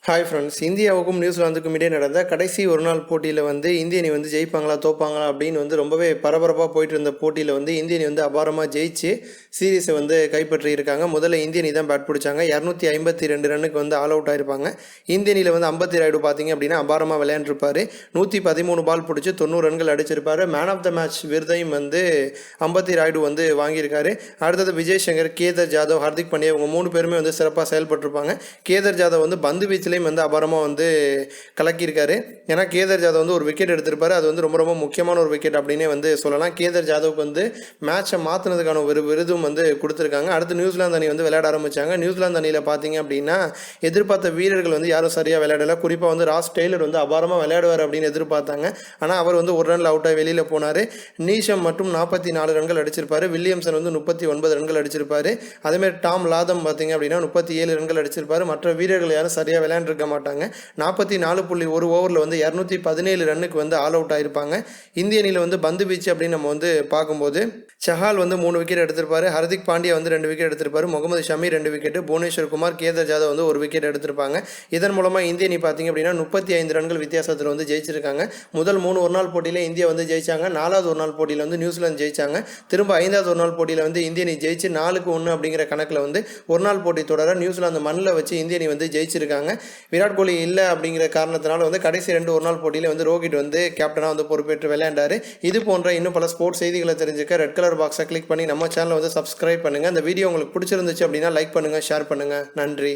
Hi friends, இந்தியாவுக்கும் நியூசிலாந்துக்கும் இடையே நடந்த கடைசி ஒரு நாள் போட்டியில் இந்திய அணி ஜெயிப்பாங்களா தோப்பாங்களா அப்படின்னு ரொம்பவே பரபரப்பாக போயிட்டு இருந்த போட்டியில் இந்திய அணி அபாரமாக ஜெயிச்சு சீரீஸை கைப்பற்றி இருக்காங்க. முதல்ல இந்திய அணி தான் பேட் பிடிச்சாங்க. 252 ரன்னுக்கு ஆல் அவுட் ஆயிருப்பாங்க. இந்திய அணியில் அம்பத்தி ராயுடு பார்த்தீங்க அப்படின்னா அபாரமாக விளையாண்டுருப்பார். 113 பால் பிடிச்சி 90 ரன்கள் அடிச்சிருப்பார். மேன் ஆஃப் த மேட்ச் விருதையும் அம்பத்தி ராயுடு வாங்கியிருக்காரு. அடுத்தது விஜய் சங்கர், கேதர் ஜாதவ், ஹர்திக் பாண்டியா இவங்க 3 பேருமே சிறப்பாக செயல்பட்டுருப்பாங்க. கேதர் ஜாதவ் பந்து வீச்சில் அபாரமாக கலக்கியிருக்காரு. ஏன்னா கேதர் ஜாதவ் ஒரு விக்கெட் எடுத்திருப்பாரு. அது ரொம்ப ரொம்ப முக்கியமான ஒரு விக்கெட் அப்படின்னே சொல்லலாம். கேதர் ஜாதவுக்கு மேட்சை மாற்றினதுக்கான ஒரு விருதும் கொடுத்துருக்காங்க. அடுத்து நியூசிலாந்து அணி விளையாட ஆரம்பிச்சாங்க. நியூசிலாந்து அணியில் பார்த்தீங்க அப்படின்னா எதிர்பார்த்த வீரர்கள் யாரும் சரியாக விளையாடலை. குறிப்பாக ராஸ் டெய்லர் அபாரமாக விளையாடுவார் அப்படின்னு எதிர்பார்த்தாங்க. ஆனால் அவர் ஒரு ரன்ல அவுட் ஆகி வெளியில் போனார். நீஷம் மட்டும் 44 ரன்கள் அடிச்சிருப்பாரு. வில்லியம்சன் 39 ரன்கள் அடிச்சிருப்பாரு. அதேமாதிரி டாம் லாதம் பார்த்தீங்க அப்படின்னா 37 ரன்கள் அடிச்சிருப்பாரு. மற்ற வீரர்கள் யாரும் சரியாக விளையாண்டு இருக்க மாட்டாங்க. 44.1 ஓவரில் 217 ரன்னுக்கு ஆல் அவுட் ஆயிருப்பாங்க. இந்திய அணியில் பந்து வீச்சு அப்படின்னு நம்ம பார்க்கும்போது சஹால் 3 விக்கெட் எடுத்திருப்பாரு. ஹர்திக் பாண்டியா 2 விக்கெட் எடுத்திருப்பாரு. முகமது ஷமி 2 விக்கெட், புவனேஸ்வர் குமார், கேதர் ஜாதவ் 1 விக்கெட் எடுத்திருப்பாங்க. இதன் மூலமாக இந்திய அணி பார்த்தீங்க அப்படின்னா 35 ரன்கள் வித்தியாசத்தில் ஜெயிச்சிருக்காங்க. முதல் 3 ஒரு நாள் போட்டியில் இந்தியா ஜெயிச்சாங்க. 4வது ஒரு நாள் போட்டியில் நியூசிலாந்து ஜெயிச்சாங்க. திரும்ப 5வது ஒரு நாள் போட்டியில் இந்திய அணி ஜெயிச்சு 4-1 அப்படிங்கிற கணக்கில் ஒரு நாள் போட்டி தொடர நியூசிலாந்து மண்ணில் வச்சு இந்திய அணி ஜெயிச்சிருக்காங்க. விராட் கோலி இல்லை அப்படிங்கிற காரணத்தினால கடைசி 2 ஒரு நாள் போட்டியில் ரோஹித் கேப்டனாக பொறுப்பேற்று விளையாண்டாரு. இது போன்ற இன்னும் பல ஸ்போர்ட்ஸ் செய்திகளை தெரிஞ்சுக்க ரெட் கலர் பாக்ஸை கிளிக் பண்ணி நம்ம சேனலை சப்ஸ்கிரைப் பண்ணுங்கள். இந்த வீடியோ உங்களுக்கு பிடிச்சிருந்துச்சு அப்படின்னா லைக் பண்ணுங்கள், ஷேர் பண்ணுங்கள். நன்றி.